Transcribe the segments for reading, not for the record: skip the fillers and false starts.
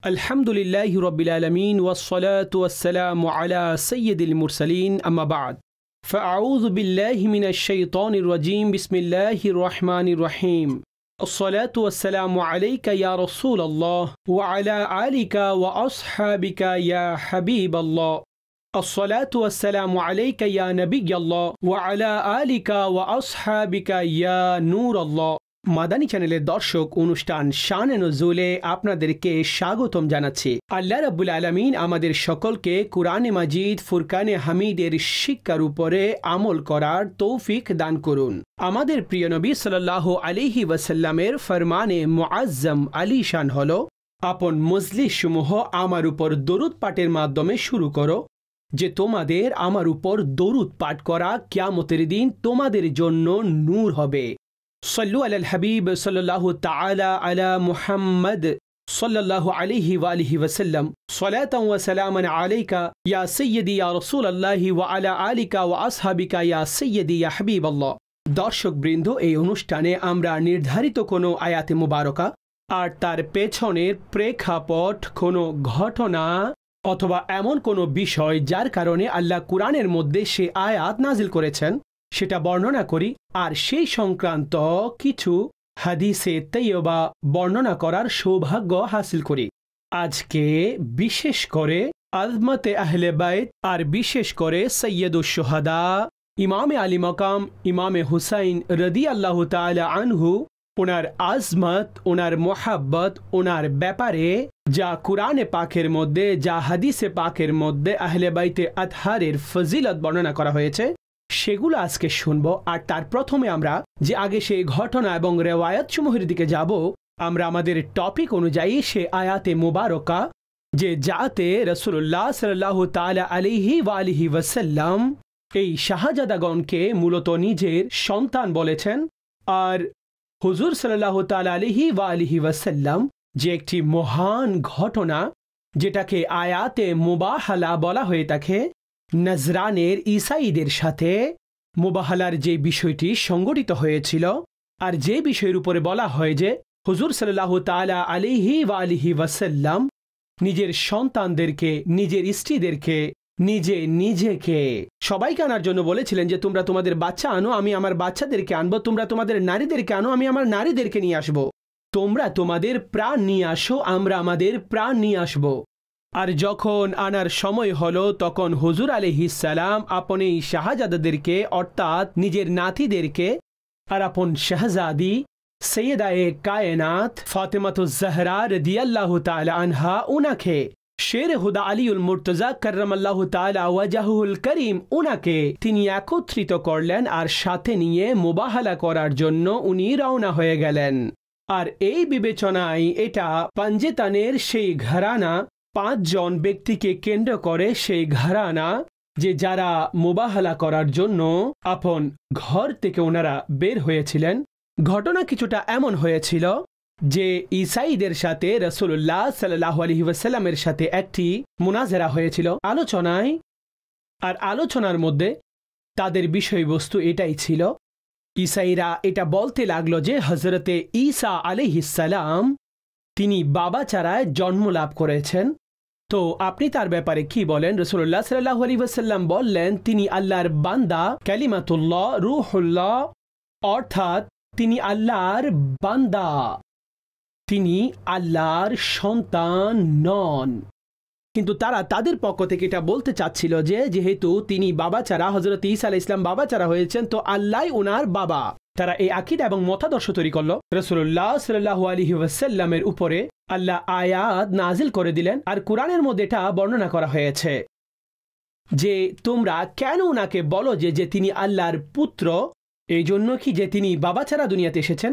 अल्हम्दुलिल्लाहि रब्बिल आलमीन वस्सलातु वस्सलामु अला सय्यिदिल मुरसलीन अम्मा बाद फ़अऊज़ु बिल्लाहि मिनश शैतानिर रजीम बिस्मिल्लाहिर रहमानिर रहीम अस्सलातु वस्सलामु अलैका या रसूलल्लाह व अला आलिका व अस्हाबिका या हबीबल्लाह अस्सलातु वस्सलामु अलैका या नबिय्यल्लाह व अला आलिका व अस्हाबिका या नूरल्लाह। মাদানী চ্যানেলের দর্শক অনুষ্ঠান শানে নজুলে আপনাদেরকে স্বাগতম জানাচ্ছি। আল্লাহ রাব্বুল আলামিন আমাদের সকলকে কুরআনে মাজিদ ফুরকানে হামিদের শিক্ষার উপরে আমল করার তৌফিক দান করুন। আমাদের প্রিয় নবী সাল্লাল্লাহু আলাইহি ওয়াসাল্লামের ফরমানে মুআজ্জম আলীশান হলো, আপন মজলিস সমূহ আমার উপর দরুদ পাঠের মাধ্যমে শুরু করো, যে তোমাদের আমার উপর দরুদ পাঠ করা কিয়ামতের দিন তোমাদের জন্য নূর হবে। सल्लु अलल हबीब सल्लल्लाहु ताला अला मुहम्मद सल्लल्लाहु अलैहि वालिहि वसल्लम सलातन व सलामन अलैका या सय्यदी या रसूलल्लाहि व अला आलिका व আসহাবিকা या सय्यदी या हबीबल्लाह। দর্শক বৃন্দ, এই অনুষ্ঠানে আমরা নির্ধারিত কোনো আয়াতে মুবারকা আর তার পেছনের প্রেক্ষাপট, কোনো ঘটনা অথবা এমন কোনো বিষয় যার কারণে আল্লাহ কুরআনের মধ্যে সে আয়াত নাজিল করেছেন সেটা বর্ণনা করি, আর সেই সংক্রান্ত কিছু হাদিসে তাইয়্যিবা বর্ণনা করার সৌভাগ্য হাসিল করি। আজকে বিশেষ করে আজমতে আহলে বাইত আর বিশেষ করে সৈয়দুশ শুহাদা ইমামে আলী মাকাম ইমামে হুসাইন রাদিয়াল্লাহু তাআলা আনহু, ওনার আজমত, ওনার মোহাব্বত, ওনার ব্যাপারে যা কুরআনে পাকের মধ্যে, যা হাদিসে পাকের মধ্যে আহলে বাইতে আতহারের ফজিলত বর্ণনা করা হয়েছে সেগুলো আজকে শুনবো। আর তার প্রথমে আমরা যে আগে সেই ঘটনা এবং রেওয়ায়াত সমূহের দিকে যাব, আমরা আমাদের টপিক অনুযায়ী সে আয়াতে মুবারকা যে যাতে রাসূলুল্লাহ সাল্লাল্লাহু তাআলা আলাইহি ওয়া আলিহি ওয়াসাল্লাম এই শাহজাদাগণকে মূলত নিজের সন্তান বলেছেন, আর হুজুর সাল্লাল্লাহু তাআলা আলাইহি ওয়া আলিহি ওয়াসাল্লাম যে একটি মহান ঘটনা যেটাকে আয়াতে মুবাহালা বলা হয়ে থাকে, নজরানের ঈসাইদের সাথে মুবাহালার যে বিষয়টি সংগঠিত হয়েছিল, আর যে বিষয়ের উপরে বলা হয় যে হুজুর সাল্লাল্লাহু তাআলা আলাইহি ওয়া আলিহি ওয়াসাল্লাম নিজের সন্তানদেরকে, নিজের স্ত্রীদেরকে, নিজেকে সবাইকে আনার জন্য বলেছিলেন যে তোমরা তোমাদের বাচ্চা আনো, আমি আমার বাচ্চাদেরকে আনবো, তোমরা তোমাদের নারীদেরকে আনো, আমি আমার নারীদেরকে নিয়ে আসবো, তোমরা তোমাদের প্রাণ নিয়ে আসো, আমরা আমাদের প্রাণ নিয়ে আসবো। আর যখন আনার সময় হলো তখন হুজুর আলাইহিস সালাম আপন এই শাহজাদাদেরকে অর্থাৎ নিজের নাতিদেরকে আর আপন শাহজাদি সৈয়দায়ে কায়নাত ফাতেমাতুজ জাহরা রাদিয়াল্লাহু তাআলা আনহা উনাকে, শের হুদা আলীউল মুর্তজা কাররামাল্লাহু তাআলা ওয়াজহুল করিম উনাকে তিনি একত্রিত করলেন আর সাথে নিয়ে মুবাহালা করার জন্য উনি রওনা হয়ে গেলেন। আর এই বিবেচনায় এটা পাঞ্জেতানের সেই ঘরানা, 5 জন ব্যক্তিকে কেন্দ্র করে সেই ঘরানা যে যারা মুবাহালা করার জন্য আপন ঘর থেকে ওনারা বের হয়েছিলেন। ঘটনা কিছুটা এমন হয়েছিল যে ঈসাইদের সাথে রাসূলুল্লাহ সাল্লাল্লাহু আলাইহি ওয়াসাল্লামের সাথে একটি মুনাজারা হয়েছিল, আলোচনায়। আর আলোচনার মধ্যে তাদের বিষয়বস্তু এটাই ছিল, ঈসাইরা এটা বলতে লাগলো যে হযরতে ঈসা আলাইহিস সালাম তিনি বাবা ছাড়ায় জন্ম লাভ করেছেন, তো আপনি তার ব্যাপারে কি বলেন? রাসূলুল্লাহ সাল্লাল্লাহু আলাইহি ওয়াসাল্লাম বললেন তিনি আল্লাহর বান্দা, কালিমাতুল্লাহ, রূহুল্লাহ, অর্থাৎ তিনি আল্লাহর বান্দা, তিনি আল্লাহর সন্তান নন। কিন্তু তারা তাদের পক্ষ থেকে এটা বলতে চাচ্ছিল যে যেহেতু তিনি বাবা ছাড়া, হযরত ঈসা আলাইহিস সালাম বাবা ছাড়া হয়েছেন, তো আল্লাহই ওনার বাবা। তারা এই আকীদা এবং মতাদর্শ তৈরি করলো। রাসূলুল্লাহ সাল্লাল্লাহু আলাইহি ওয়াসাল্লামের উপরে আল্লাহ আয়াত নাজিল করে দিলেন, আর কুরআনের মধ্যে এটা বর্ণনা করা হয়েছে যে তোমরা কেন ওনাকে বলো যে তিনি আল্লাহর পুত্র, এই জন্য কি যে তিনি বাবা ছাড়া দুনিয়াতে এসেছেন,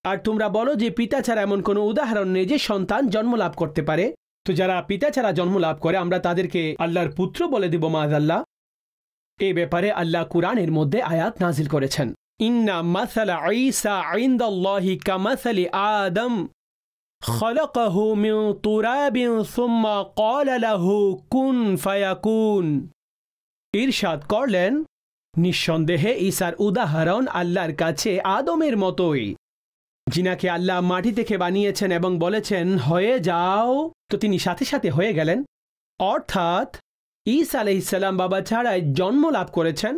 আর তোমরা বলো যে পিতা ছাড়া এমন কোনো উদাহরণ নেই যে সন্তান জন্ম লাভ করতে পারে, তো যারা পিতা ছাড়া জন্ম লাভ করে আমরা তাদেরকে আল্লাহর পুত্র বলে দিব মাআযাল্লাহ। এই ব্যাপারে আল্লাহ কুরআনের মধ্যে আয়াত নাজিল করেছেন, ইন্না মাসালা ঈসা ইনদাল্লাহি কামাসালি আদম খলাকাহু মিন তুরাবিন সুম্মা ক্বালা লাহু কুন ফায়াকুন। ইরশাদ করলেন, নিঃসন্দেহে ঈসার উদাহরণ আল্লাহর কাছে আদমের মতোই, যিনাকে আল্লাহ মাটি থেকে বানিয়েছেন এবং বলেছেন হয়ে যাও, তো তিনি সাথে সাথে হয়ে গেলেন। অর্থাৎ ঈসা আলাইহিস সালাম বাবা ছাড়াই জন্ম লাভ করেছেন।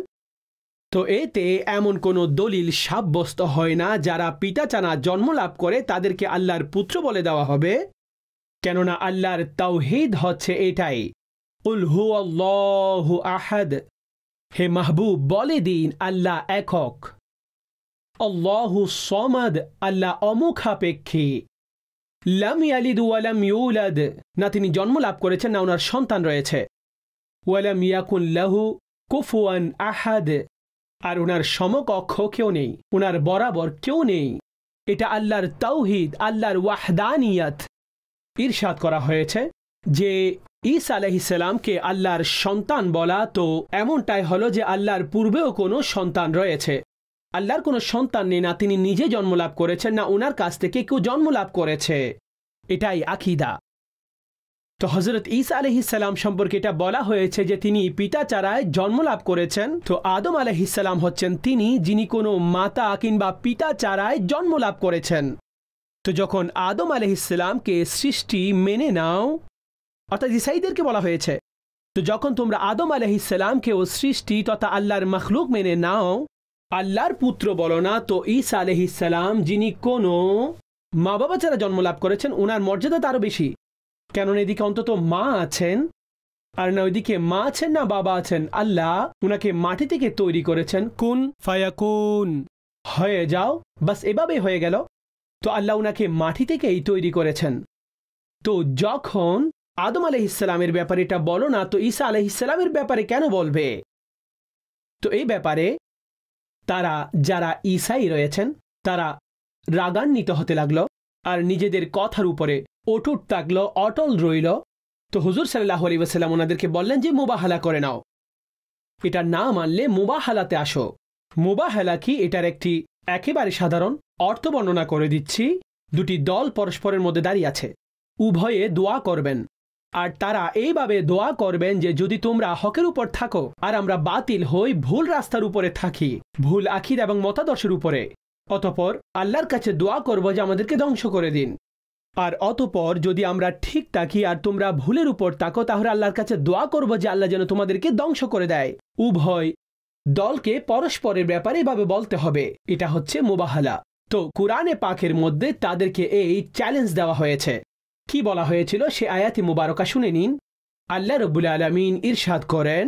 তো এতে এমন কোনো দলিল সাব্যস্ত হয় না যারা পিতা ছাড়া জন্ম লাভ করে তাদেরকে আল্লাহর পুত্র বলে দেওয়া হবে, কেননা আল্লাহর তাওহীদ হচ্ছে এটাই, কুল হুয়াল্লাহু আহাদ। হে মাহবুব বলে দিন আল্লাহ একক, আল্লাহু সমাদ আল্লাহ অমুখাপেক্ষী, লাম ইয়ালিদ ওয়া লাম ইউলাদ না তিনি জন্ম লাভ করেছেন না ওনার সন্তান রয়েছে, ওয়া লাম ইয়াকুন লাহু কুফুয়ান আহাদ আর ওনার সমকক্ষ কেউ নেই, ওনার বরাবর কেউ নেই। এটা আল্লাহর তাওহীদ, আল্লাহর ওয়াহদানিয়ত। ইরশাদ করা হয়েছে যে ঈসা আলাইহিস সালামকে আল্লাহর সন্তান বলা, তো এমনটাই হলো যে আল্লাহর পূর্বেও কোনো সন্তান রয়েছে। আল্লাহর কোনো সন্তান নেই, না তিনি নিজে জন্ম লাভ করেছেন না ওনার কাছ থেকে কেউ জন্ম লাভ করেছে। এটাই আকীদা। তো হযরত ঈসা আলাইহিস সালাম সম্পর্কে এটা বলা হয়েছে যে তিনি পিতা ছাড়াই জন্ম লাভ করেছেন। তো আদম আলাইহিস সালাম হচ্ছেন তিনি যিনি কোনো মাতা কিংবা পিতা ছাড়াই জন্ম লাভ করেছেন। তো যখন আদম আলাইহিস সালামকে সৃষ্টি মেনে নাও, অর্থাৎ ঈসাইদেরকে বলা হয়েছে, তো যখন তোমরা আদম আলাইহিস সালামকেও সৃষ্টি তথা আল্লাহর মখলুক মেনে নাও, আল্লাহর পুত্র বলো না, তো ঈসা আলাইহিস সালাম যিনি কোনো মা বাবা ছাড়া জন্ম লাভ করেছেন ওনার মর্যাদা তারও বেশি, কেননা এদিকে অন্তত মা আছেন, আর না ওইদিকে মা আছেন না বাবা আছেন। আল্লাহ উনাকে মাটি থেকে তৈরি করেছেন, কুন ফায়াকুন, হয়ে যাও, বাস এভাবেই হয়ে গেল। তো আল্লাহ উনাকে মাটি থেকেই তৈরি করেছেন। তো যখন আদম আলাইহিস সালামের ব্যাপারে এটা বলো না, তো ঈসা আলাইহিস সালামের ব্যাপারে কেন বলবে? তো এই ব্যাপারে তারা যারা ঈসাই রয়েছেন তারা রাগান্বিত হতে লাগলো আর নিজেদের কথার উপরে অটুট থাকলো, অটল রইল। তো হুজুর সাল্লাল্লাহু আলাইহি ওয়াসাল্লাম ওনাদেরকে বললেন যে মুবাহালা করে নাও, এটা না মানলে মুবাহালাতে আসো। মুবাহালা কি? এটার একটি একেবারে সাধারণ অর্থ বর্ণনা করে দিচ্ছি। দুটি দল পরস্পরের মধ্যে দাঁড়িয়ে আছে, উভয়ে দোয়া করবেন, আর তারা এইভাবে দোয়া করবেন যে যদি তোমরা হকের উপর থাকো আর আমরা বাতিল হই, ভুল রাস্তার উপরে থাকি, ভুল আকীদা এবং মতাদর্শের উপরে, অতঃপর আল্লাহর কাছে দোয়া করব যে আমাদেরকে ধ্বংস করে দিন। আর অতঃপর যদি আমরা ঠিক থাকি আর তোমরা ভুলের উপর থাকো, তাহলে আল্লাহর কাছে দোয়া করব যে আল্লাহ যেন তোমাদেরকে ধ্বংস করে দেয়। উভয় দলকে পরস্পরের ব্যাপারে এভাবে বলতে হবে, এটা হচ্ছে মুবাহালা। তো কুরআনে পাকের মধ্যে তাদেরকে এই চ্যালেঞ্জ দেওয়া হয়েছে। কি বলা হয়েছিল সে আয়াতে মুবারকা শুনে নিন। আল্লাহ রাব্বুল আলামিন ইরশাদ করেন,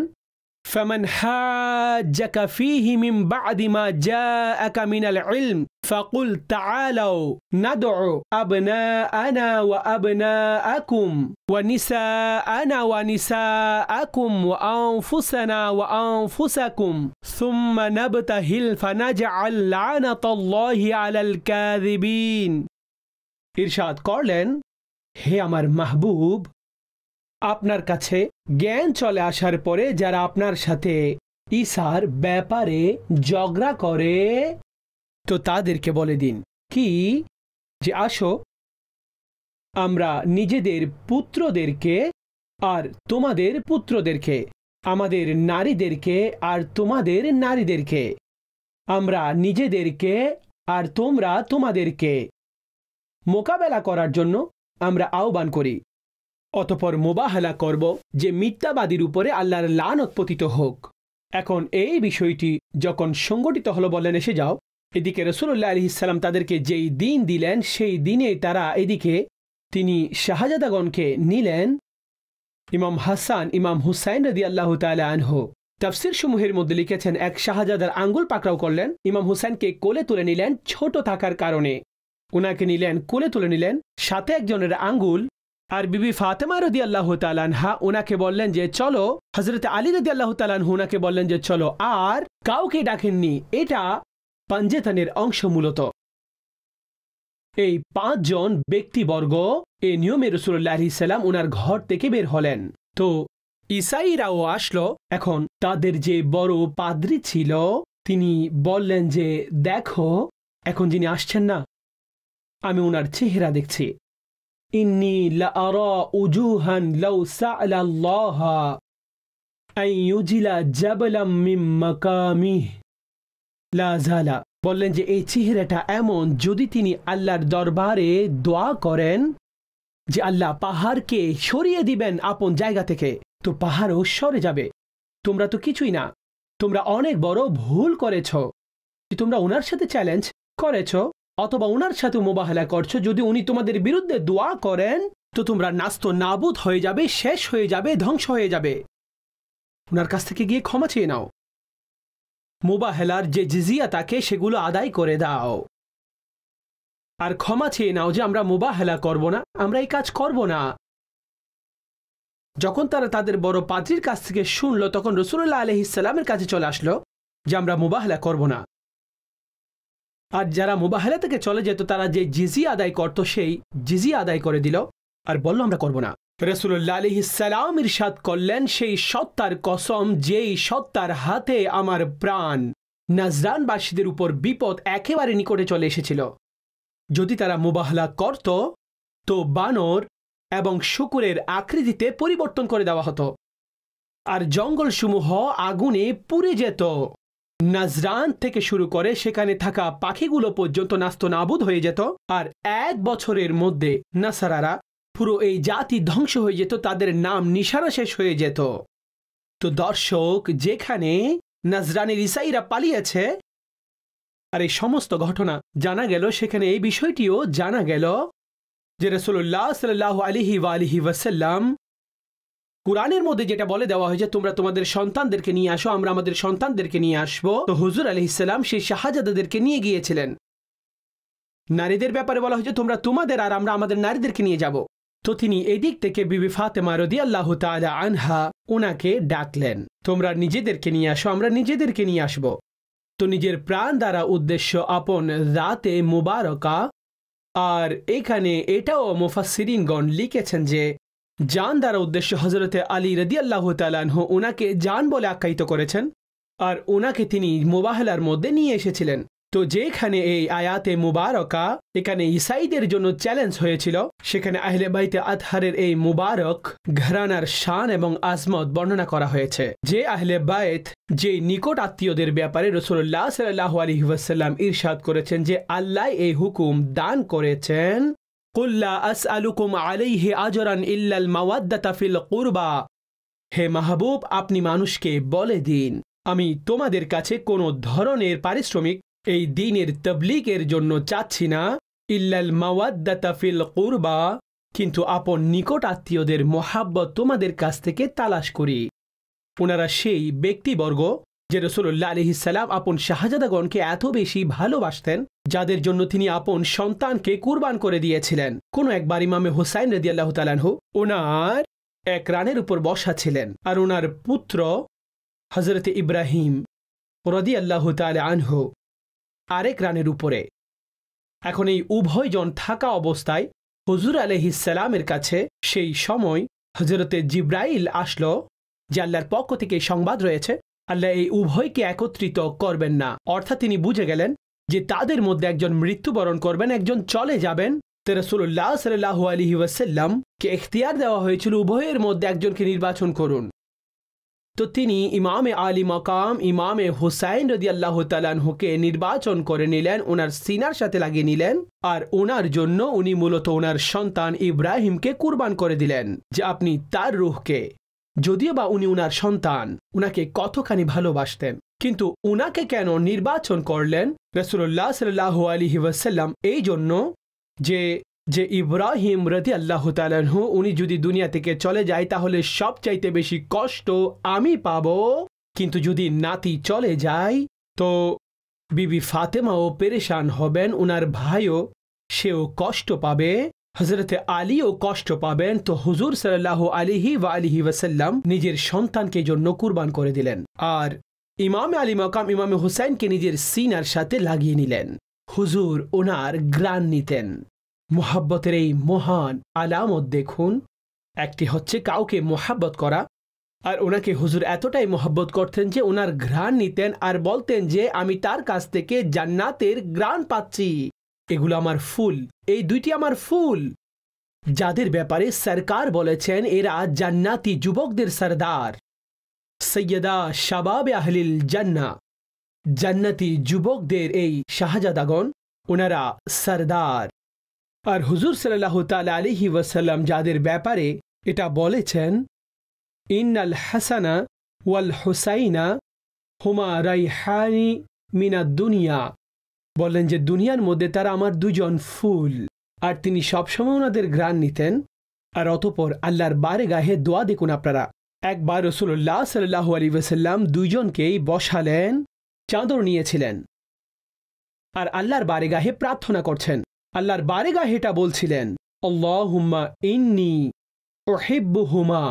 ফামান হাজ্জাকা ফীহি মিন বা'দি মা জাআকা মিনাল ইলম ফাকুল তাআলাউ নাদউ আবনাআনা ওয়া আবনাআকুম ওয়া নিসাআনা ওয়া নিসাআকুম ওয়া আনফুসানা ওয়া আনফুসাকুম সুম্মা নাবতাহিল ফানাজআল লা'নাতাল্লাহি আলাল কাযিবিন। ইরশাদ করলেন, হে আমার মাহবুব, আপনার কাছে জ্ঞান চলে আসার পরে যারা আপনার সাথে ঈসার ব্যাপারে ঝগড়া করে, তো তাদেরকে বলে দিন কি যে আসো আমরা নিজেদের পুত্রদেরকে আর তোমাদের পুত্রদেরকে, আমাদের নারীদেরকে আর তোমাদের নারীদেরকে, আমরা নিজেদেরকে আর তোমরা তোমাদেরকে মোকাবেলা করার জন্য আমরা আহ্বান করি। অতঃপর মুবাহালা করব যে মিথ্যাবাদীর উপরে আল্লাহর লানত পতিত হোক। এখন এই বিষয়টি যখন সংগঠিত হলো, বললেন এসে যাও। এদিকে রাসূলুল্লাহ আলাইহিস সালাম তাদেরকে যেই দিন দিলেন সেই দিনে তারা এদিকে তিনি শাহজাদাগণকে নিলেন। ইমাম হাসান, ইমাম হুসাইন রাদিয়াল্লাহু তাআলা আনহু তাফসীর সমূহের মধ্যে লিখেছেন, এক শাহজাদার আঙ্গুল পাকড়াও করলেন, ইমাম হুসাইনকে কোলে তুলে নিলেন ছোট থাকার কারণে, ওনাকে নিলেন কোলে তুলে নিলেন, সাথে একজনের আঙ্গুল। আর বিবি ফাতেমা রাদিয়াল্লাহু তাআলা আনহা ওনাকে বললেন যে চলো, হযরত আলী রাদিয়াল্লাহু তাআলা আনহু ওনাকে বললেন যে চলো, আর কাউকে ডাকেননি। এটা পাঞ্জেতানের অংশ মূলত। এই পাঁচজন ব্যক্তিবর্গ এই নিয়মে রাসূলুল্লাহ আলাইহিস সালাম ওনার ঘর থেকে বের হলেন। তো ঈসাইরাও আসলো। এখন তাদের যে বড় পাদ্রী ছিল তিনি বললেন যে দেখো, এখন যিনি আসছেন না, আমি ওনার চেহারা দেখছি। ইন্নী লাআরা উজুহান লাউ সাআলাল্লাহ আন ইউজিলা জাবালাম মিন মাকামিহি লা জালা বললেন যে এই চেহারাটা এমন, যদি তিনি আল্লাহর দরবারে দোয়া করেন যে আল্লাহ পাহাড়কে সরিয়ে দিবেন আপন জায়গা থেকে, তো পাহাড়ও সরে যাবে। তোমরা তো কিছুই না, তোমরা অনেক বড় ভুল করেছ। তোমরা ওনার সাথে চ্যালেঞ্জ করেছ অথবা ওনার সাথে মোবাহেলা করছো। যদি উনি তোমাদের বিরুদ্ধে দোয়া করেন তো তোমরা নাস্ত নাবুদ হয়ে যাবে, শেষ হয়ে যাবে, ধ্বংস হয়ে যাবে। ওনার কাছ থেকে গিয়ে ক্ষমা চেয়ে নাও, মোবাহেলার যে জিজিয়া থাকে সেগুলো আদায় করে দাও, আর ক্ষমা চেয়ে নাও যে আমরা মোবাহেলা করব না, আমরা এই কাজ করব না। যখন তারা তাদের বড় পাদ্রীর কাছ থেকে শুনলো, তখন রাসূলুল্লাহ আলাইহিস সালামের কাছে চলে আসলো যে আমরা মোবাহেলা করব না। আর যারা মোবাহেলা থেকে চলে যেত তারা যে জিজিয়া আদায় করত সেই জিজিয়া আদায় করে দিল আর বলল আমরা করব না। রাসূলুল্লাহ আলাইহিস সালাম ইরশাদ করলেন, সেই সত্তার কসম যেই সত্তার হাতে আমার প্রাণ, নাজরানবাসীদের উপর বিপদ একেবারে নিকটে চলে এসেছিল। যদি তারা মোবাহলা করত তো বানর এবং শূকরের আকৃতিতে পরিবর্তন করে দেওয়া হতো, আর জঙ্গলসমূহ আগুনে পুড়ে যেত। নাজরান থেকে শুরু করে সেখানে থাকা পাখিগুলো পর্যন্ত নাস্তানাবুদ হয়ে যেত, আর 1 বছরের মধ্যে নাসারারা পুরো এই জাতি ধ্বংস হয়ে যেত, তাদের নাম নিশানা শেষ হয়ে যেত। তো দর্শক, যেখানে নাজরানের ঈসাইরা পালিয়েছে আর এই সমস্ত ঘটনা জানা গেল, সেখানে এই বিষয়টিও জানা গেল যে রাসূলুল্লাহ সাল্লাল্লাহু আলাইহি ওয়াসাল্লাম কুরআনের মধ্যে যেটা বলে দেওয়া হয়েছে, তোমরা তোমাদের সন্তানদেরকে নিয়ে আসো, আমরা আমাদের সন্তানদেরকে নিয়ে আসবো। তো হুজুর আলাইহিস সালাম সেই শাহজাদাদেরকে নিয়ে গিয়েছিলেন। নারীদের ব্যাপারে বলা হয়েছে তোমরা তোমাদের আর আমরা আমাদের নারীদেরকে নিয়ে যাব। তো তিনি এদিক থেকে বিবি ফাতেমা রাদিয়াল্লাহু তাআলা আনহা ওনাকে ডাকলেন, তোমরা নিজেদেরকে নিয়ে আসো, আমরা নিজেদেরকে নিয়ে আসব। তো নিজের প্রাণ দ্বারা উদ্দেশ্য আপন রাতে মুবারকা। আর এখানে এটাও মুফাসসিরিনগণ লিখেছেন যে জান দ্বারা উদ্দেশ্য হযরতে আলী রাদিয়াল্লাহু তাআলা আনহু ওনাকে জান বলে আখ্যায়িত করেছেন, আর ওনাকে তিনি মুবাহলার মধ্যে নিয়ে এসেছিলেন। তো যেখানে এই আয়াতে মুবারকা এখানে ঈসাইদের জন্য চ্যালেঞ্জ হয়েছিল, সেখানে আহলে বাইতে আতহারের এই মুবারক ঘরানার শান এবং আজমত বর্ণনা করা হয়েছে। যে আহলে বাইত, যে নিকট আত্মীয়দের ব্যাপারে রাসূলুল্লাহ সাল্লাল্লাহু আলাইহি ওয়াসাল্লাম ইরশাদ করেছেন যে আল্লাহ এই হুকুম দান করেছেন, কুল লা আসআলুকুম আলাইহি আজরান ইল্লাল মাওয়াদ্দাতা ফিল কুরবা। হে মাহবুব, আপনি মানুষকে বলে দিন আমি তোমাদের কাছে কোনো ধরনের পারিশ্রমিক এই দ্বীনের তাবলীগের জন্য চাচ্ছি না, ইল্লাল মাওয়াদ্দাতা ফিল কুরবা, কিন্তু আপন নিকট আত্মীয়দের মোহাব্বত তোমাদের কাছ থেকে তালাশ করি। ওনারা সেই ব্যক্তিবর্গ যে রাসূলুল্লাহ আলাইহিস সালাম আপন শাহজাদাগণকে এত বেশি ভালোবাসতেন, যাদের জন্য তিনি আপন সন্তানকে কুরবান করে দিয়েছিলেন। কোনো একবার ইমামে হুসাইন রাদিয়াল্লাহু তাআলা আনহু ওনার এক রানের উপর বসা ছিলেন, আর ওনার পুত্র হযরতে ইব্রাহিম রাদিয়াল্লাহু তাআলা আনহু আরেক রানের উপরে। এখন এই উভয়জন থাকা অবস্থায় হুজুর আলাইহিস সালামের কাছে সেই সময় হযরতে জিব্রাইল আসলো যে আল্লাহর পক্ষ থেকে সংবাদ রয়েছে, আল্লাহ এই উভয়কে একত্রিত করবেন না। অর্থাৎ তিনি বুঝে গেলেন যে তাদের মধ্যে একজন মৃত্যুবরণ করবেন, একজন চলে যাবেন। তো রাসূলুল্লাহ সাল্লাল্লাহু আলাইহি ওয়াসাল্লামকে ইখতিয়ার দেওয়া হয়েছিল উভয়ের মধ্যে একজনকে নির্বাচন করুন। তো তিনি ইমামে আলী মাকাম ইমামে হুসাইন রাদিয়াল্লাহু তাআলা আনহুকে নির্বাচন করে নিলেন, ওনার সিনার সাথে লাগিয়ে নিলেন, আর ওনার জন্য উনি মূলত ওনার সন্তান ইব্রাহিমকে কুরবান করে দিলেন যে আপনি তার রূহকে, যদিও বা উনি ওনার সন্তান, উনাকে কতখানি ভালোবাসতেন, কিন্তু উনাকে কেন নির্বাচন করলেন রাসূলুল্লাহ সাল্লাল্লাহু আলাইহি ওয়াসাল্লাম? এই জন্য যে ইব্রাহিম রাদিয়াল্লাহু তাআলা আনহু উনি যদি দুনিয়া থেকে চলে যায় তাহলে সবচাইতে বেশি কষ্ট আমি পাব, কিন্তু যদি নাতি চলে যায় তো বিবি ফাতেমাও পেরেশান হবেন, ওনার ভাইও সেও কষ্ট পাবে, হযরতে আলীও কষ্ট পাবেন। তো হুজুর সাল্লাল্লাহু আলাইহি ওয়াসাল্লাম নিজের সন্তানকে জন্য কুরবান করে দিলেন, আর ইমামে আলী মাকাম ইমামে হুসাইনকে নিজের সিনার সাথে লাগিয়ে নিলেন। হুজুর ওনার গ্রাণ নিতেন। মোহাব্বতের এই মহান আলামত দেখুন, একটি হচ্ছে কাউকে মোহাব্বত করা, আর ওনাকে হুজুর এতটাই মোহাব্বত করতেন যে ওনার ঘ্রাণ নিতেন আর বলতেন যে আমি তার কাছ থেকে জান্নাতের ঘ্রাণ পাচ্ছি, এগুলো আমার ফুল, এই দুইটি আমার ফুল, যাদের ব্যাপারে সরকার বলেছেন এরা জান্নাতি যুবকদের সরদার, সৈয়দা শাবাবে আহলিল জান্নাহ। জান্নাতি যুবকদের এই শাহজাদাগণ ওনারা সরদার। আর হুজুর সাল্লাল্লাহু তাআলা আলাইহি ওয়াসাল্লাম যাদের ব্যাপারে এটা বলেছেন, ইন্নাল হাসানা ওয়াল হুসাইনা হুমা রাইহানি মিনাদ দুনিয়া, বললেন যে দুনিয়ার মধ্যে তারা আমার দুজন ফুল। আর তিনি সবসময় ওনাদের ঘ্রাণ নিতেন। আর অতঃপর আল্লাহর বারগাহে দোয়া দেখুন আপনারা। একবার রাসূলুল্লাহ সাল্লাল্লাহু আলাইহি ওয়াসাল্লাম দুইজনকেই বসালেন, চাদর নিয়েছিলেন আর আল্লাহর বারগাহে প্রার্থনা করছেন। আল্লাহর বারগাহে এটা বলছিলেন, আল্লাহুম্মা ইন্নী উহিব্বুহুমা,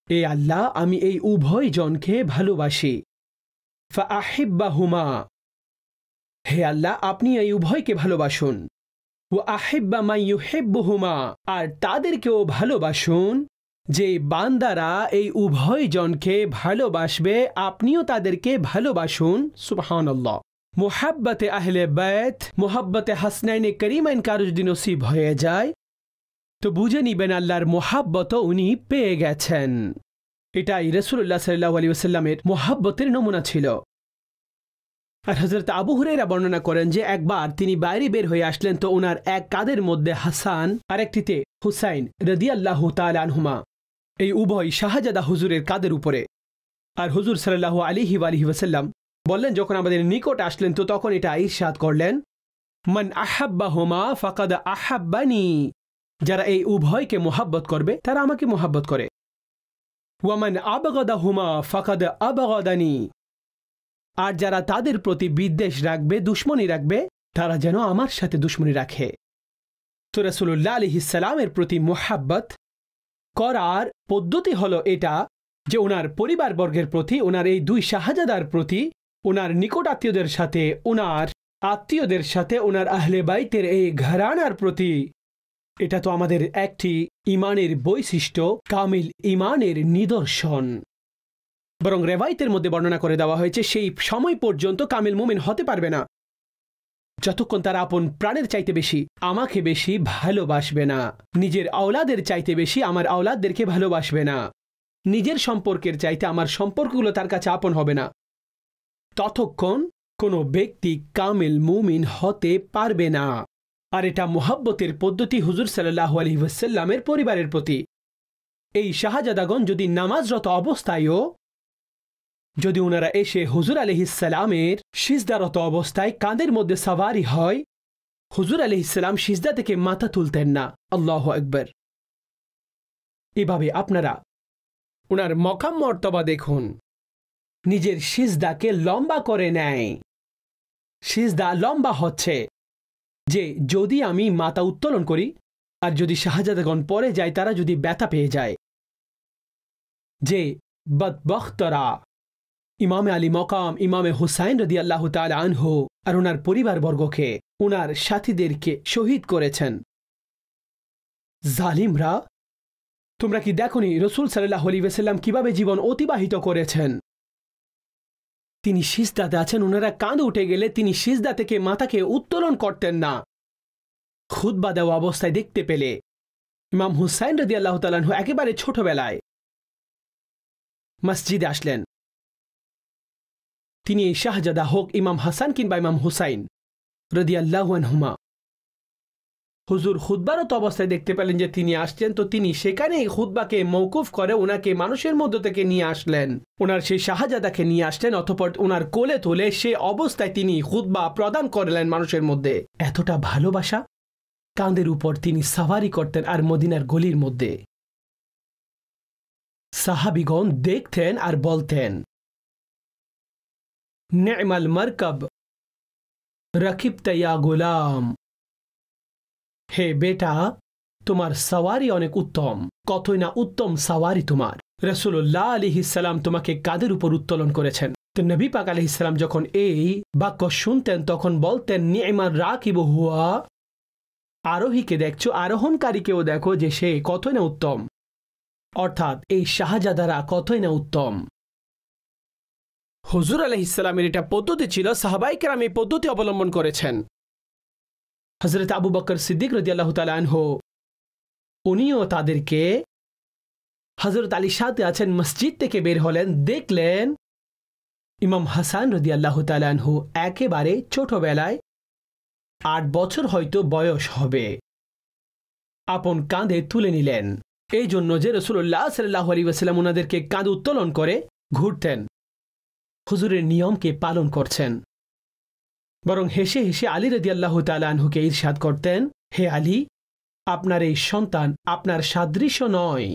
এ আল্লাহ আমি এই উভয় জনকে ভালোবাসি। ফাআহিব্বাহুমা, হে আল্লাহ আপনি এই উভয়কে ভালোবাসুন। ওয়া আহিব্বা মান ইউহিব্বুহুমা, আর তাদেরকেও ভালোবাসুন যে বান্দারা এই উভয় জনকে ভালোবাসবে, আপনিও তাদেরকে ভালোবাসুন। সুবহানাল্লাহ। মুহাব্বতে আহলে বাইত, মুহাব্বতে হাসনাইনে করিমাইন কারো যদি নসিব হয়ে যায় তো বুঝে নিবেন আল্লাহর মুহাব্বতও উনি পেয়ে গেছেন। এটাই রাসূলুল্লাহ সাল্লাল্লাহু আলাইহি ওয়াসাল্লামের মুহাব্বতের নমুনা ছিল। আর হযরত আবু হুরায়রা বর্ণনা করেন যে একবার তিনি বাইরে বের হয়ে আসলেন, তো ওনার এক কাঁধের মধ্যে হাসান আর একটিতে হুসাইন রাদিয়াল্লাহু তাআলা আনহুমা, এই উভয় শাহজাদা হুজুরের কাঁধের উপরে। আর হুজুর সাল্লাল্লাহু আলাইহি ওয়াসাল্লাম বললেন, যখন আমাদের নিকট আসলেন তো তখন এটা ইরশাদ করলেন, মান আহাব্বাহুমা ফাকাদ আহাব্বানি, যারা এই উভয়কে মোহাব্বত করবে তারা আমাকে মোহাব্বত করে। ওয়ামান আবগাদাহুমা ফাকাদ আবগাদানি, আর যারা তাদের প্রতি বিদ্বেষ রাখবে, দুশমনী রাখবে, তারা যেন আমার সাথে দুশমনী রাখে। তো রাসূলুল্লাহ আলাইহিস সালামের প্রতি মোহাব্বত করার পদ্ধতি হলো এটা যে ওনার পরিবারবর্গের প্রতি, ওনার এই দুই শাহজাদার প্রতি, ওনার নিকট আত্মীয়দের সাথে, ওনার আত্মীয়দের সাথে, ওনার আহলে বাইতের এই ঘরানার প্রতি, এটা তো আমাদের একটি ইমানের বৈশিষ্ট্য, কামিল ইমানের নিদর্শন। বরং রেওয়ায়েতের মধ্যে বর্ণনা করে দেওয়া হয়েছে সেই সময় পর্যন্ত কামিল মুমিন হতে পারবে না যতক্ষণ তারা আপন প্রাণের চাইতে বেশি আমাকে বেশি ভালোবাসবে না, নিজের আওলাদের চাইতে বেশি আমার আওলাদদেরকে ভালোবাসবে না, নিজের সম্পর্কের চাইতে আমার সম্পর্কগুলো তার কাছে আপন হবে না, ততক্ষণ কোনো ব্যক্তি কামিল মুমিন হতে পারবে না। আর এটা মুহাব্বতের পদ্ধতি হুজুর সাল্লাল্লাহু আলাইহি ওয়াসাল্লামের পরিবারের প্রতি। এই শাহজাদাগণ যদি নামাজরত অবস্থায়ও যদি ওনারা এসে হুজুর আলাইহিস সালামের সিজদারত অবস্থায় কাঁধের মধ্যে সাওয়ারি হয়, হুজুর আলাইহিস সালাম সিজদা থেকে মাথা তুলতেন না। আল্লাহু আকবার। এভাবে আপনারা ওনার মকাম মর্তবা দেখুন, নিজের সিজদাকে লম্বা করে নেয়। সিজদা লম্বা হচ্ছে যে যদি আমি মাথা উত্তোলন করি আর যদি শাহজাদাগণ পরে যায়, তারা যদি ব্যথা পেয়ে যায়, যে বদবখতরা ইমামে আলী মকাম ইমামে হুসাইন রাদিয়াল্লাহু তাআলা আনহু আর ওনার পরিবারবর্গকে, ওনার সাথীদেরকে শহীদ করেছেন। জালিমরা, তোমরা কি দেখনি রাসূল সাল্লাল্লাহু আলাইহি ওয়াসাল্লাম কিভাবে জীবন অতিবাহিত করেছেন? তিনি সিজদাতে আছেন, ওনারা কাঁধে উঠে গেলে তিনি সিজদা থেকে মাথাকে উত্তোলন করতেন না। খুতবা দেওয়া অবস্থায় দেখতে পেলে ইমাম হুসাইন রাদিয়াল্লাহু তাআলা আনহু একেবারে ছোটবেলায় মসজিদে আসলেন। তিনি এই শাহজাদা হোক ইমাম হাসান কিংবা ইমাম হুসাইন রাদিয়াল্লাহু আনহুমা, হুজুর খুতবারত অবস্থায় দেখতে পেলেন যে তিনি আসছেন, তো তিনি সেখানে এই খুতবাকে মওকুফ করে ওনাকে মানুষের মধ্য থেকে নিয়ে আসলেন, ওনার সেই শাহজাদাকে নিয়ে আসলেন, অতঃপর ওনার কোলে তুলে সে অবস্থায় তিনি খুতবা প্রদান করলেন মানুষের মধ্যে। এতটা ভালোবাসা, কাঁধের উপর তিনি সাওয়ারি করতেন। আর মদিনার গলির মধ্যে সাহাবীগণ দেখতেন আর বলতেন, নি'মাল মারকাব রাকিবতা ইয়া গোলাম, হে বেটা তোমার সাওয়ারি অনেক উত্তম, কতই না উত্তম সাওয়ারি তোমার। রাসূলুল্লাহ আলাইহিস সালাম তোমাকে কাঁধের উপর উত্তোলন করেছেন। তো নবী পাক আলাইহিস সালাম যখন এই বাক্য শুনতেন তখন বলতেন, নি'মার রাকিবু হুয়া, আরোহীকে দেখছো, আরোহণকারীকেও দেখো যে সে কতই না উত্তম, অর্থাৎ এই শাহজাদারা কতই না উত্তম। হুজুর আলাইহিস সালামের এটা পদ্ধতি ছিল, সাহাবায়ে কেরাম এই পদ্ধতি অবলম্বন করেছেন। হযরত আবু বকর সিদ্দিক রাদিয়াল্লাহু তাআলা আনহু উনিও তাদেরকে, হযরত আলী সাথে আছেন, মসজিদ থেকে বের হলেন, দেখলেন ইমাম হাসান রাদিয়াল্লাহু তাআলা আনহু একেবারে ছোটবেলায় 8 বছর হয়তো বয়স হবে, আপন কাঁধে তুলে নিলেন। এই জন্য যে রাসূলুল্লাহ সাল্লাল্লাহু আলাইহি ওয়াসাল্লাম ওনাদেরকে কাঁধে উত্তোলন করে ঘুরতেন, হুজুরের নিয়মকে পালন করছেন। বরং হেসে হেসে আলী রাদিয়াল্লাহু তাআলা আনহুকে ইরশাদ করতেন, হে আলী, আপনার এই সন্তান আপনার সাদৃশ্য নয়।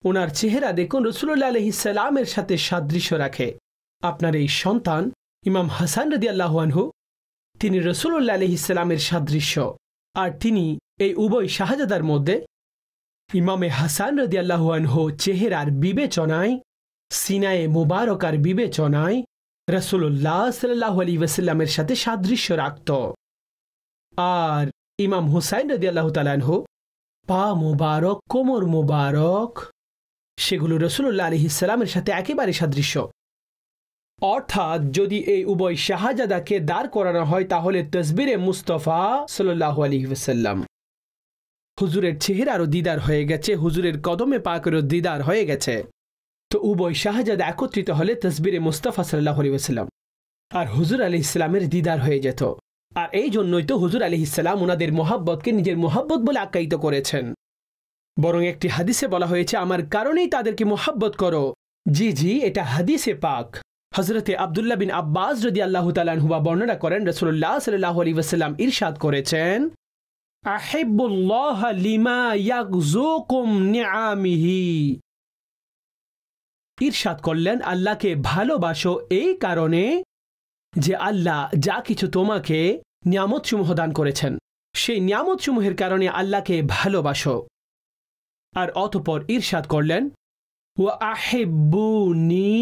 ওনার চেহারা দেখুন রাসূলুল্লাহ আলাইহিস সালামের সাথে সাদৃশ্য রাখে। আপনার এই সন্তান ইমাম হাসান রাদিয়াল্লাহু আনহু, তিনি রাসূলুল্লাহ আলাইহিস সালামের সাদৃশ্য। আর তিনি এই উভয় শাহজাদার মধ্যে ইমামে হাসান রাদিয়াল্লাহু আনহু চেহারার বিবেচনায়, সিনায়ে মুবারকার বিবেচনায় রাসূলুল্লাহ সাল্লাল্লাহু আলাইহি ওয়াসাল্লামের সাথে সাদৃশ্য রাখত। আর ইমাম হুসাইন রাদিয়াল্লাহু তাআলা আনহু পা মুবারক, কোমর মুবারক, সেগুলো রাসূলুল্লাহ আলাইহিস সালামের সাথে একেবারে সাদৃশ্য। অর্থাৎ যদি এই উভয় শাহজাদাকে দাঁড় করানো হয় তাহলে তাসবিরে মুস্তাফা সাল্লাল্লাহু আলাইহি ওয়াসাল্লাম, হুজুরের চেহারারও দিদার হয়ে গেছে, হুজুরের কদমে পাকেরও দিদার হয়ে গেছে। তো উভয় শাহজাদা একত্রিত হলে তাসবিরে মুস্তাফা সাল্লাল্লাহু আলাইহি ওয়াসাল্লাম আর হুজুর আলাইহিস সালামের দিদার হয়ে যেত। আর এই জন্যই তো হুজুর আলাইহিস সালাম ওনাদের মোহাব্বতকে নিজের মোহাব্বত বলে আখ্যায়িত করেছেন। বরং একটি হাদিসে বলা হয়েছে, আমার কারণেই তাদেরকে মোহাব্বত করো। জি জি, এটা হাদিসে পাক। হযরতে আব্দুল্লাহ বিন আব্বাস রাদিয়াল্লাহু তাআলা আনহু বর্ণনা করেন, রাসূলুল্লাহ সাল্লাল্লাহু আলাইহি ওয়াসাল্লাম ইরশাদ করেছেন, আহিব্বুল্লাহ লিমা ইয়াগযুকুম নিআমিহি। ইরশাদ করলেন, আল্লাহকে ভালোবাসো এই কারণে যে আল্লাহ যা কিছু তোমাকে নিয়ামতসমূহ দান করেছেন, সেই নিয়ামতসমূহের কারণে আল্লাহকে ভালোবাসো। আর অতঃপর ইরশাদ করলেন, ওয়া আহিব্বুনি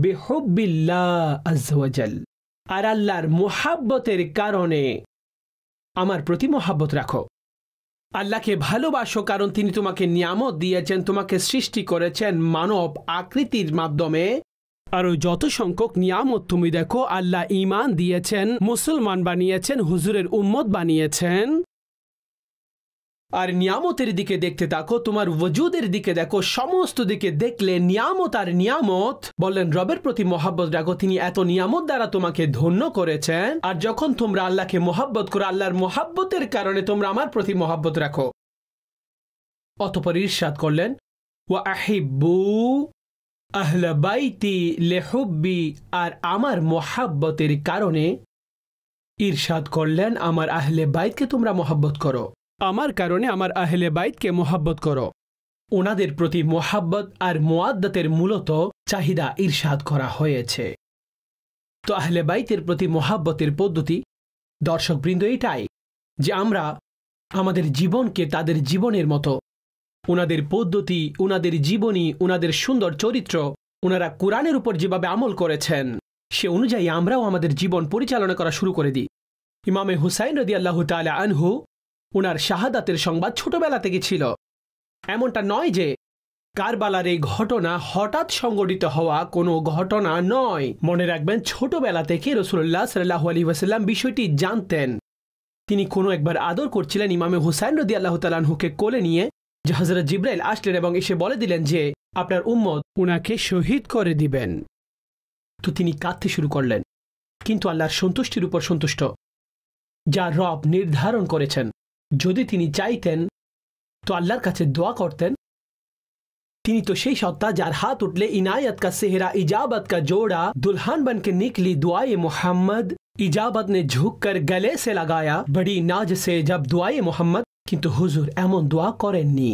বিহুব্বিল্লাহ আযজা ওয়া জাল। আর আল্লাহর মুহাব্বতের কারণে আমার প্রতি মুহাব্বত রাখো। আল্লাহকে ভালোবাসো কারণ তিনি তোমাকে নিয়ামত দিয়েছেন, তোমাকে সৃষ্টি করেছেন মানব আকৃতির মাধ্যমে। আর ওই যত সংখ্যক নিয়ামত তুমি দেখো, আল্লাহ ঈমান দিয়েছেন, মুসলমান বানিয়েছেন, হুজুরের উম্মত বানিয়েছেন। আর নিয়ামতের দিকে দেখতে থাকো, তোমার ওজুদের দিকে দেখো, সমস্ত দিকে দেখলে নিয়ামত আর নিয়ামত। বললেন রবের প্রতি মহাব্বত রাখো, তিনি এত নিয়ামত দ্বারা তোমাকে ধন্য করেছেন। আর যখন তোমরা আল্লাহকে মহাব্বত করো, আল্লাহর মহাব্বতের কারণে তোমরা আমার প্রতি মহাব্বত রাখো। অতঃপর ইরশাদ করলেন, ওয়া আহিব্বু আহলা বাইতি লিহুব্বি। আর আমার মহাব্বতের কারণে ইরশাদ করলেন, আমার আহলে বাইতকে তোমরা মহাব্বত করো। আমার কারণে আমার আহলে বাইতকে মোহাব্বত করো। ওনাদের প্রতি মোহাব্বত আর মুআদ্দাতের মূলত চাহিদা ইরশাদ করা হয়েছে। তো আহলে বাইতের প্রতি মোহাব্বতের পদ্ধতি দর্শকবৃন্দ এটাই যে আমরা আমাদের জীবনকে তাদের জীবনের মতো, ওনাদের পদ্ধতি, ওনাদের জীবনী, ওনাদের সুন্দর চরিত্র, ওনারা কোরআনের উপর যেভাবে আমল করেছেন সে অনুযায়ী আমরাও আমাদের জীবন পরিচালনা করা শুরু করে দিই। ইমামে হুসাইন রাদিয়াল্লাহু তাআলা আনহু ওনার শাহাদাতের সংবাদ ছোটবেলা থেকে ছিল। এমনটা নয় যে কারবালার এই ঘটনা হঠাৎ সংঘটিত হওয়া কোনো ঘটনা নয়। মনে রাখবেন, ছোটবেলা থেকে রাসূলুল্লাহ সাল্লাল্লাহু আলাইহি ওয়াসাল্লাম বিষয়টি জানতেন। তিনি কোনো একবার আদর করছিলেন ইমামে হুসাইন রাদিয়াল্লাহু তাআলা আনহুকে কোলে নিয়ে, যে হযরত জিবরাইল আসলেন এবং এসে বলে দিলেন যে আপনার উম্মত উনাকে শহীদ করে দিবেন। তো তিনি কাঁদতে শুরু করলেন, কিন্তু আল্লাহর সন্তুষ্টির উপর সন্তুষ্ট, যা রব নির্ধারণ করেছেন। যদি তিনি চাইতেন তো আল্লাহর কাছে দোয়া করতেন। তিনি তো সেই সত্তা যার হাত উঠলে इनायत का सेहरा इजाबत का जोड़ा दुल्हन बन के निकली दुआए मोहम्मद। इजाबत ने झुक कर गले से लगाया बड़ी नाज से जब दुआए मोहम्मद। কিন্তু হুজুর এমন দোয়া করেননি।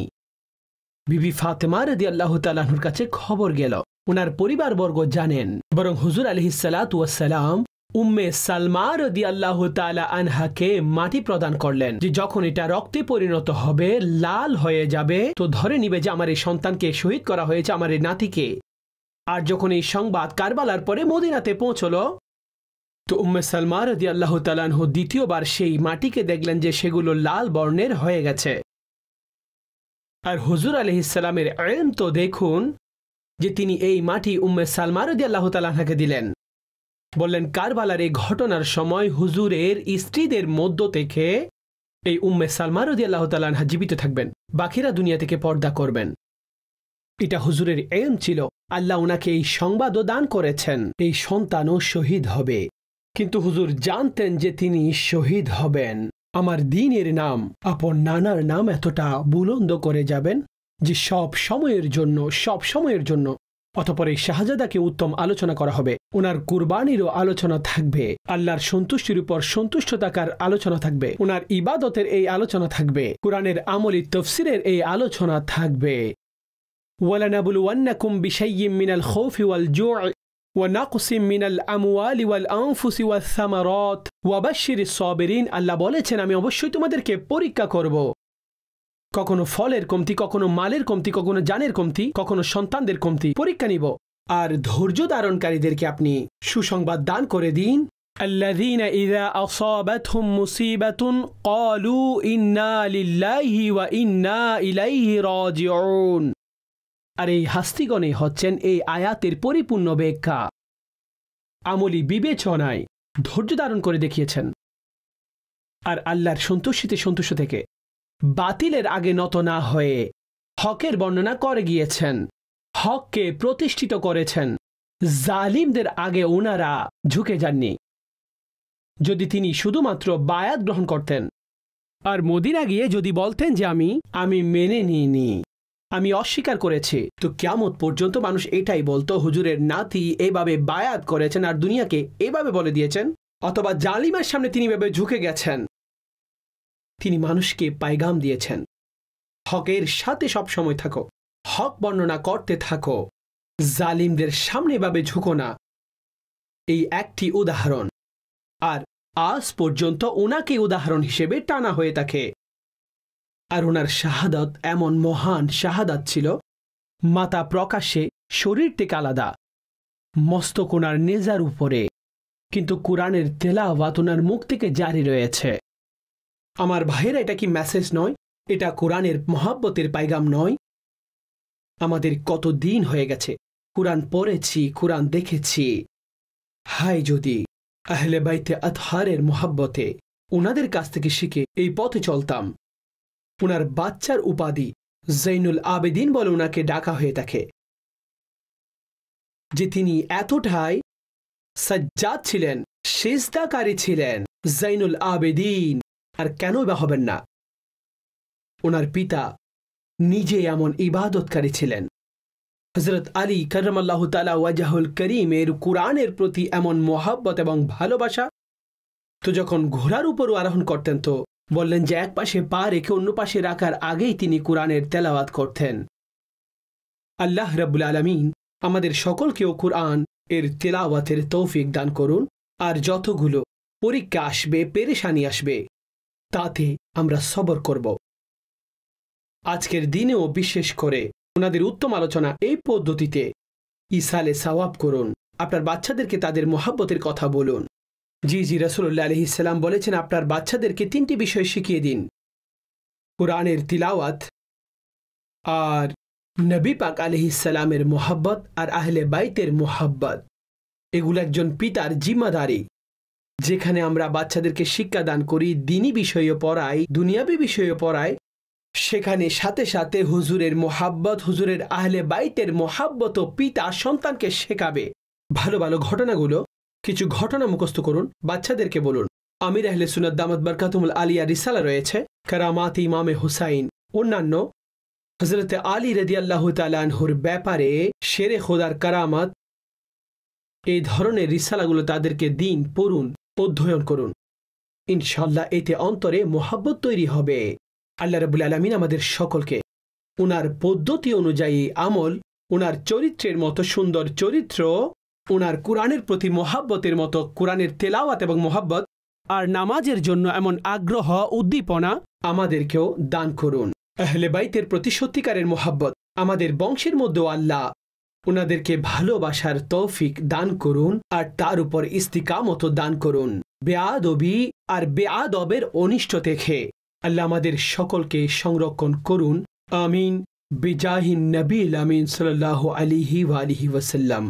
বিবি ফাতেমা রাদিয়াল্লাহু তাআলা আনহার কাছে খবর গেল, ওনার পরিবারবর্গ জানেন। বরং হুজুর আলাইহিস সালাতু ওয়াস সালাম উম্মে সালমা রাদিয়াল্লাহু তাআলা আনহাকে মাটি প্রদান করলেন, যে যখন এটা রক্তে পরিণত হবে, লাল হয়ে যাবে, তো ধরে নিবে যে আমার এই সন্তানকে শহীদ করা হয়েছে, আমার এই নাতিকে। আর যখন এই সংবাদ কারবালার পরে মদিনাতে পৌঁছলো, তো উম্মে সালমা রাদিয়াল্লাহু তাআলা আনহু দ্বিতীয়বার সেই মাটিকে দেখলেন যে সেগুলো লাল বর্ণের হয়ে গেছে। আর হুজুর আলাইহিস সালামের ইলম তো দেখুন, যে তিনি এই মাটি উম্মে সালমা রাদিয়াল্লাহু তাআলা আনহাকে দিলেন। বললেন কারবালার এই ঘটনার সময় হুজুরের স্ত্রীদের মধ্য থেকে এই উম্মে সালমা রাদিয়াল্লাহু তাআলা আনহা জীবিত থাকবেন, বাকিরা দুনিয়া থেকে পর্দা করবেন। এটা হুজুরের এম ছিল। আল্লাহ ওনাকে এই সংবাদও দান করেছেন এই সন্তানও শহীদ হবে, কিন্তু হুজুর জানতেন যে তিনি শহীদ হবেন। আমার দ্বীনের নাম আপন নানার নাম এতটা বুলন্দ করে যাবেন যে সব সময়ের জন্য অতঃপর এই শাহজাদাকে উত্তম আলোচনা করা হবে। ওনার কুরবানিরও আলোচনা থাকবে, আল্লাহর সন্তুষ্টির উপর সন্তুষ্ট থাকার আলোচনা থাকবে, ওনার ইবাদতের এই আলোচনা থাকবে, কুরআনের আমলি তাফসীরের এই আলোচনা থাকবে। ওয়ালানাবলুওয়ান্নাকুম বিশাইয়্যিম মিনাল খাউফি ওয়াল জু'i ওয়া নাকসিম মিনাল আমওয়ালি ওয়াল আনফুসি ওয়াস সামারাত ওয়া বাশশিরিস সাবিরিন। আল্লাহ বলেছেন আমি অবশ্যই তোমাদেরকে পরীক্ষা করব। কখনো ফলের কমতি, কখনো মালের কমতি, কখনো জানের কমতি, কখনো সন্তানদের কমতি পরীক্ষা নিব। আর ধৈর্য ধারণকারীদেরকে আপনি সুসংবাদ দান করে দিন। আল্লাযীনা ইযা আসাবাতহুম মুসিবাতুন ক্বালু ইন্না লিল্লাহি ওয়া ইন্না ইলাইহি রাজিউন। আর এই হাস্তিগণে হচ্ছেন এই আয়াতের পরিপূর্ণ ব্যাখ্যা। আমলি বিবেচনায় ধৈর্য ধারণ করে দেখিয়েছেন আর আল্লাহর সন্তুষ্টিতে সন্তুষ্ট থেকে বাতিলের আগে নত না হয়ে হকের বর্ণনা করে গিয়েছেন, হককে প্রতিষ্ঠিত করেছেন। জালিমদের আগে ওনারা ঝুঁকে যাননি। যদি তিনি শুধুমাত্র বায়াত গ্রহণ করতেন আর মদিনা গিয়ে যদি বলতেন যে আমি মেনে নিইনি, আমি অস্বীকার করেছি, তো কিয়ামত পর্যন্ত মানুষ এটাই বলতো হুজুরের নাতি এভাবে বায়াত করেছেন আর দুনিয়াকে এভাবে বলে দিয়েছেন। অথবা জালিমের সামনে তিনি এভাবে ঝুঁকে গেছেন, তিনি মানুষকে পায়গাম দিয়েছেন হকের সাথে সব সময় থাকো, হক বর্ণনা করতে থাকো, জালিমদের সামনে এভাবে ঝুঁকো না। এই একটি উদাহরণ, আর আজ পর্যন্ত ওনাকে উদাহরণ হিসেবে টানা হয়ে থাকে। আর ওনার শাহাদাত এমন মহান শাহাদাত ছিল, মাথা প্রকাশ্যে, শরীর থেকে আলাদা, মস্তক ওনার নেজার উপরে, কিন্তু কুরআনের তেলাওয়াত ওনার মুখ থেকে জারি রয়েছে। আমার ভাইয়েরা, এটা কি মেসেজ নয়? এটা কোরআনের মহাব্বতের পায়গাম নয়? আমাদের কত দিন হয়ে গেছে কুরআন পড়েছি, কুরআন দেখেছি। হায় যদি আহলে বাইতে আতহারের মহাব্বতে ওনাদের কাছ থেকে শিখে এই পথে চলতাম। ওনার বাচ্চার উপাধি জৈনুল আবেদিন বলে ওনাকে ডাকা হয়ে থাকে, যে তিনি এতটাই সাজ্জাদ ছিলেন, সিজদাকারী ছিলেন, জৈনুল আবেদিন। আর কেনই বা হবেন না? ওনার পিতা নিজে এমন ইবাদতকারী ছিলেন। হযরত আলী কাররামাল্লাহু তাআলা ওয়াজহুল করিমের কুরআনের প্রতি এমন মহব্বত এবং ভালোবাসা, তো যখন ঘোড়ার উপরও আরোহণ করতেন তো বললেন যে এক পাশে পা রেখে অন্য পাশে রাখার আগেই তিনি কুরআনের তেলাওয়াত করতেন। আল্লাহ রাব্বুল আলামিন আমাদের সকলকেও কুরআন এর তেলাওয়াতের তৌফিক দান করুন। আর যতগুলো পরীক্ষা আসবে, পেরেশানি আসবে, তাতে আমরা সবর করব। আজকের দিনেও বিশেষ করে ওনাদের উত্তম আলোচনা এই পদ্ধতিতে ইসালে সওয়াব করুন। আপনার বাচ্চাদেরকে তাদের মহব্বতের কথা বলুন। জি রাসূলুল্লাহ আলাইহিস সালাম বলেছেন আপনার বাচ্চাদেরকে তিনটি বিষয় শিখিয়ে দিন: কুরআনের তিলাওয়াত, আর নবী পাক আলাইহিস সালামের মহব্বত, আর আহলে বাইতের মহব্বত। এগুলো একজন পিতার জিম্মাদারি। যেখানে আমরা বাচ্চাদেরকে শিক্ষা দান করি, দ্বীনি বিষয়ে পড়াই, দুনিয়াবী বিষয়ে পড়াই, সেখানে সাথে সাথে হুজুরের মহাব্বত, হুজুরের আহলে বাইতের মহাব্বত পিতা সন্তানকে শেখাবে। ভালো ভালো ঘটনাগুলো, কিছু ঘটনা মুখস্থ করুন, বাচ্চাদেরকে বলুন। আমির আহলে সুন্নাত দামাত বারকাতুহুল আলিয়া রিসালা রয়েছে, কারামাত ইমামে হুসাইন, অন্যান্য হযরত আলী রাদিয়াল্লাহু তাআলা আনহুর ব্যাপারে শেরে খোদার কারামাত, এই ধরনের রিসালাগুলো তাদেরকে দিন, পড়ুন, অধ্যয়ন করুন। ইনশাআল্লাহ এতে অন্তরে মহব্বত তৈরি হবে। আল্লাহ রাব্বুল আলামিন আমাদের সকলকে ওনার পদ্ধতি অনুযায়ী আমল, ওনার চরিত্রের মতো সুন্দর চরিত্র, ওনার কুরআনের প্রতি মহাব্বতের মতো কুরআনের তেলাওয়াত এবং মহাব্বত, আর নামাজের জন্য এমন আগ্রহ, উদ্দীপনা আমাদেরকেও দান করুন। আহলে বাইতের প্রতি সত্যিকারের মহাব্বত আমাদের বংশের মধ্যেও আল্লাহ ওনাদেরকে ভালোবাসার তৌফিক দান করুন, আর তার উপর ইস্তিকামত দান করুন। বেয়াদবি আর বেয়াদবের অনিষ্ট থেকে আল্লাহ আমাদের সকলকে সংরক্ষণ করুন। আমিন। বিজাহিন নবীল আমিন সাল্লাল্লাহু আলাইহি ওয়া আলিহি ওয়াসাল্লাম।